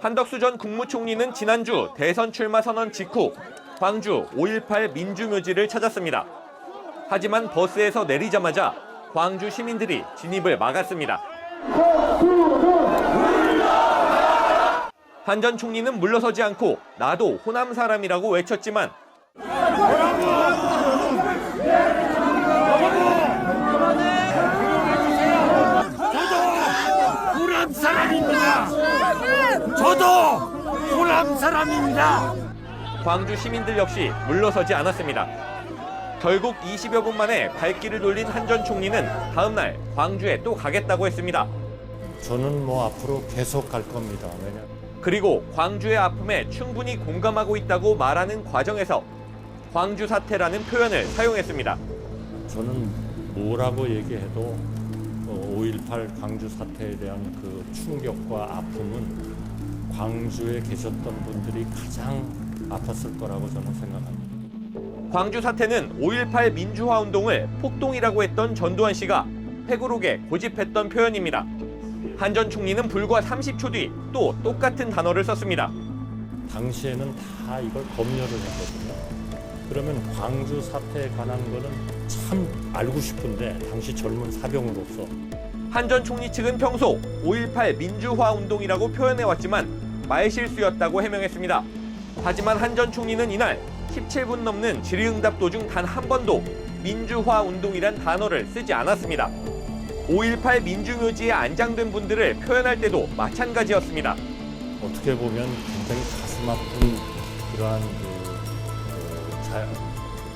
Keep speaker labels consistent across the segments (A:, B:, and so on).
A: 한덕수 전 국무총리는 지난주 대선 출마 선언 직후 광주 5.18 민주묘지를 찾았습니다. 하지만 버스에서 내리자마자 광주 시민들이 진입을 막았습니다. 한 전 총리는 물러서지 않고 나도 호남 사람이라고 외쳤지만
B: 호남 사람입니다. 저도 호남 사람입니다.
A: 광주 시민들 역시 물러서지 않았습니다. 결국 20여 분 만에 발길을 돌린 한 전 총리는 다음 날 광주에 또 가겠다고 했습니다.
C: 저는 앞으로 계속 갈 겁니다.
A: 그리고 광주의 아픔에 충분히 공감하고 있다고 말하는 과정에서 광주 사태라는 표현을 사용했습니다.
C: 저는 뭐라고 얘기해도 5.18 광주 사태에 대한 그 충격과 아픔은 광주에 계셨던 분들이 가장 아팠을 거라고 저는 생각합니다.
A: 광주 사태는 5.18 민주화 운동을 폭동이라고 했던 전두환 씨가 회고록에 고집했던 표현입니다. 한 전 총리는 불과 30초 뒤 또 똑같은 단어를 썼습니다.
C: 당시에는 다 이걸 검열을 했거든요. 그러면 광주 사태에 관한 거는 참 알고 싶은데 당시 젊은 사병으로서
A: 한 전 총리 측은 평소 5.18 민주화 운동이라고 표현해왔지만 말실수였다고 해명했습니다. 하지만 한 전 총리는 이날 17분 넘는 질의응답 도중 단 한 번도 민주화 운동이란 단어를 쓰지 않았습니다. 5.18 민주묘지에 안장된 분들을 표현할 때도 마찬가지였습니다.
C: 어떻게 보면 굉장히 가슴 아픈 그러한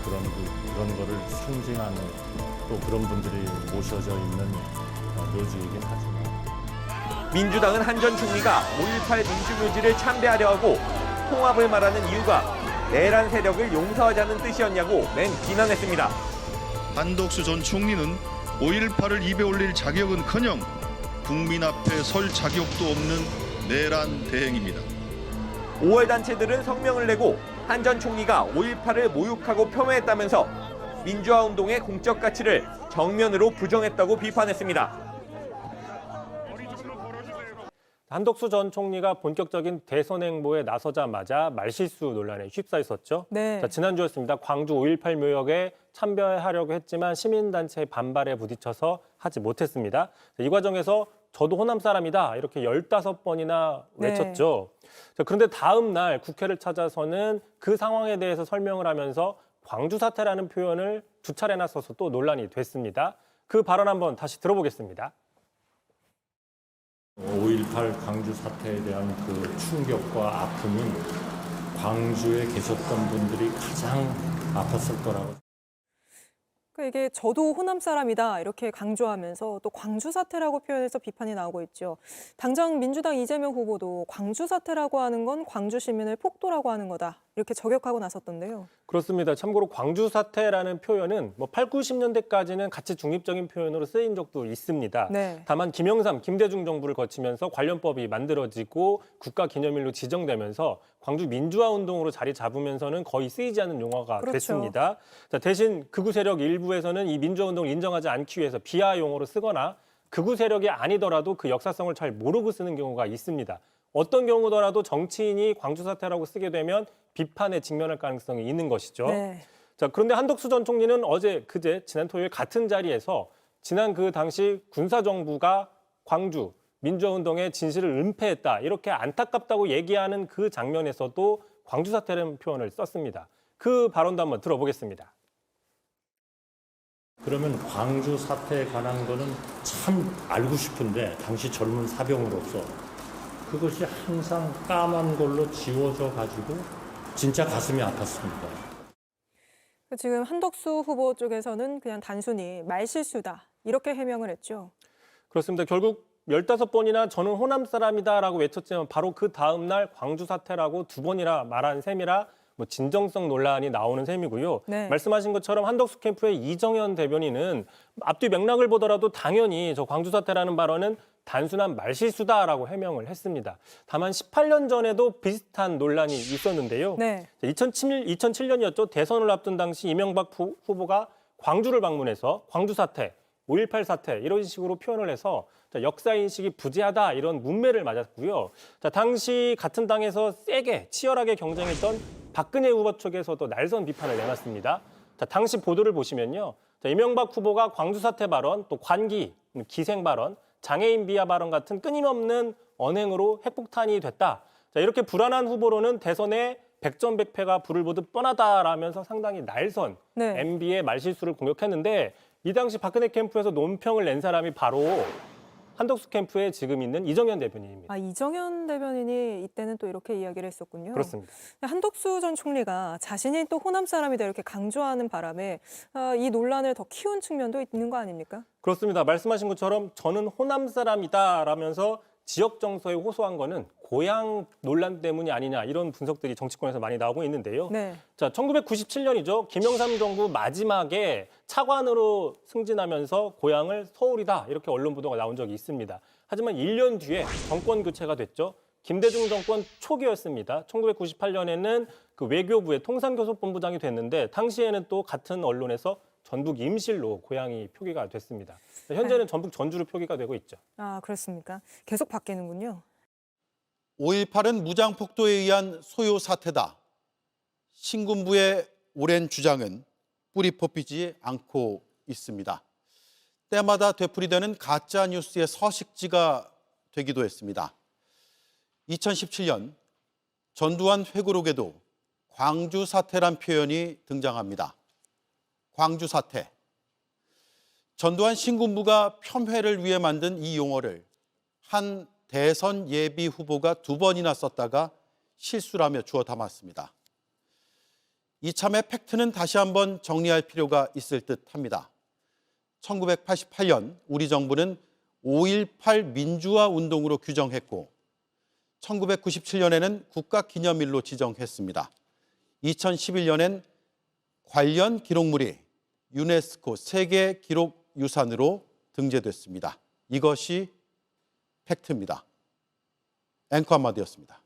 C: 그런 거를 상징하는 또 그런 분들이 모셔져 있는 묘지이긴 하지만
A: 민주당은 한 전 총리가 5.18 민주묘지를 참배하려 하고 통합을 말하는 이유가 내란 세력을 용서하자는 뜻이었냐고 맨 비난했습니다.
D: 한덕수 전 총리는 5.18을 입에 올릴 자격은커녕 국민 앞에 설 자격도 없는 내란 대행입니다.
A: 5월 단체들은 성명을 내고 한 전 총리가 5.18을 모욕하고 폄훼했다면서 민주화 운동의 공적 가치를 정면으로 부정했다고 비판했습니다.
E: 한덕수 전 총리가 본격적인 대선 행보에 나서자마자 말실수 논란에 휩싸였었죠.
F: 네.
E: 자, 지난주였습니다. 광주 5.18 묘역에 참배하려고 했지만 시민단체의 반발에 부딪혀서 하지 못했습니다. 이 과정에서 저도 호남 사람이다 이렇게 15번이나 외쳤죠. 자, 그런데 다음 날 국회를 찾아서는 그 상황에 대해서 설명을 하면서 광주 사태라는 표현을 두 차례나 써서 또 논란이 됐습니다. 그 발언 한번 다시 들어보겠습니다.
C: 5.18 광주 사태에 대한 그 충격과 아픔은 광주에 계셨던 분들이 가장 아팠을 거라고.
F: 그러니까 이게 저도 호남 사람이다 이렇게 강조하면서 또 광주 사태라고 표현해서 비판이 나오고 있죠. 당장 민주당 이재명 후보도 광주 사태라고 하는 건 광주 시민을 폭도라고 하는 거다 이렇게 저격하고 나섰던데요.
E: 그렇습니다. 참고로 광주 사태라는 표현은 8, 90년대까지는 같이 중립적인 표현으로 쓰인 적도 있습니다.
F: 네.
E: 다만 김영삼, 김대중 정부를 거치면서 관련법이 만들어지고 국가기념일로 지정되면서 광주 민주화 운동으로 자리 잡으면서는 거의 쓰이지 않는 용어가
F: 그렇죠.
E: 됐습니다. 자, 대신 극우 세력 일부에서는 이 민주화 운동을 인정하지 않기 위해서 비하 용어로 쓰거나 극우 세력이 아니더라도 그 역사성을 잘 모르고 쓰는 경우가 있습니다. 어떤 경우더라도 정치인이 광주 사태라고 쓰게 되면 비판에 직면할 가능성이 있는 것이죠.
F: 네.
E: 자, 그런데 한덕수 전 총리는 그제 지난 토요일 같은 자리에서 지난 그 당시 군사정부가 광주 민주화운동의 진실을 은폐했다 이렇게 안타깝다고 얘기하는 그 장면에서도 광주 사태라는 표현을 썼습니다. 그 발언도 한번 들어보겠습니다.
C: 그러면 광주 사태에 관한 거는 참 알고 싶은데 당시 젊은 사병으로서 그것이 항상 까만 걸로 지워져 가지고 진짜 가슴이 아팠습니다.
F: 지금 한덕수 후보 쪽에서는 그냥 단순히 말실수다 이렇게 해명을 했죠.
E: 그렇습니다. 결국 15번이나 저는 호남 사람이다라고 외쳤지만 바로 그 다음 날 광주 사태라고 2번이나 말한 셈이라 진정성 논란이 나오는 셈이고요.
F: 네.
E: 말씀하신 것처럼 한덕수 캠프의 이정현 대변인은 앞뒤 맥락을 보더라도 당연히 저 광주 사태라는 발언은 단순한 말실수다라고 해명을 했습니다. 다만 18년 전에도 비슷한 논란이 있었는데요.
F: 네.
E: 2007년이었죠. 대선을 앞둔 당시 이명박 후보가 광주를 방문해서 광주 사태, 5.18 사태 이런 식으로 표현을 해서 자, 역사 인식이 부재하다 이런 문매를 맞았고요. 자, 당시 같은 당에서 세게 치열하게 경쟁했던 박근혜 후보 쪽에서도 날선 비판을 내놨습니다. 자, 당시 보도를 보시면요. 자, 이명박 후보가 광주 사태 발언, 또 관기, 기생 발언, 장애인 비하 발언 같은 끊임없는 언행으로 핵폭탄이 됐다. 자, 이렇게 불안한 후보로는 대선에 백전백패가 불을 보듯 뻔하다라면서 상당히 날선
F: 네.
E: MB의 말실수를 공격했는데 이 당시 박근혜 캠프에서 논평을 낸 사람이 바로 한덕수 캠프에 지금 있는 이정현 대변인입니다.
F: 아, 이정현 대변인이 이때는 또 이렇게 이야기를 했었군요.
E: 그렇습니다.
F: 한덕수 전 총리가 자신이 또 호남 사람이다 이렇게 강조하는 바람에 이 논란을 더 키운 측면도 있는 거 아닙니까?
E: 그렇습니다. 말씀하신 것처럼 저는 호남 사람이다라면서 지역 정서에 호소한 거는 고향 논란 때문이 아니냐 이런 분석들이 정치권에서 많이 나오고 있는데요.
F: 네.
E: 자, 1997년이죠. 김영삼 정부 마지막에 차관으로 승진하면서 고향을 서울이다 이렇게 언론 보도가 나온 적이 있습니다. 하지만 1년 뒤에 정권 교체가 됐죠. 김대중 정권 초기였습니다. 1998년에는 그 외교부의 통상교섭본부장이 됐는데 당시에는 또 같은 언론에서 전북 임실로 고향이 표기가 됐습니다. 현재는 전북 전주로 표기가 되고 있죠.
F: 아, 그렇습니까? 계속 바뀌는군요.
G: 5.18은 무장폭도에 의한 소요 사태다. 신군부의 오랜 주장은 뿌리 뽑히지 않고 있습니다. 때마다 되풀이되는 가짜 뉴스의 서식지가 되기도 했습니다. 2017년 전두환 회고록에도 광주 사태란 표현이 등장합니다. 광주 사태. 전두환 신군부가 폄훼를 위해 만든 이 용어를 한 대선 예비 후보가 2번이나 썼다가 실수라며 주워 담았습니다. 이참에 팩트는 다시 한번 정리할 필요가 있을 듯합니다. 1988년 우리 정부는 5.18 민주화 운동으로 규정했고 1997년에는 국가기념일로 지정했습니다. 2011년엔 관련 기록물이 유네스코 세계기록유산으로 등재됐습니다. 이것이 팩트입니다. 앵커 한마디였습니다.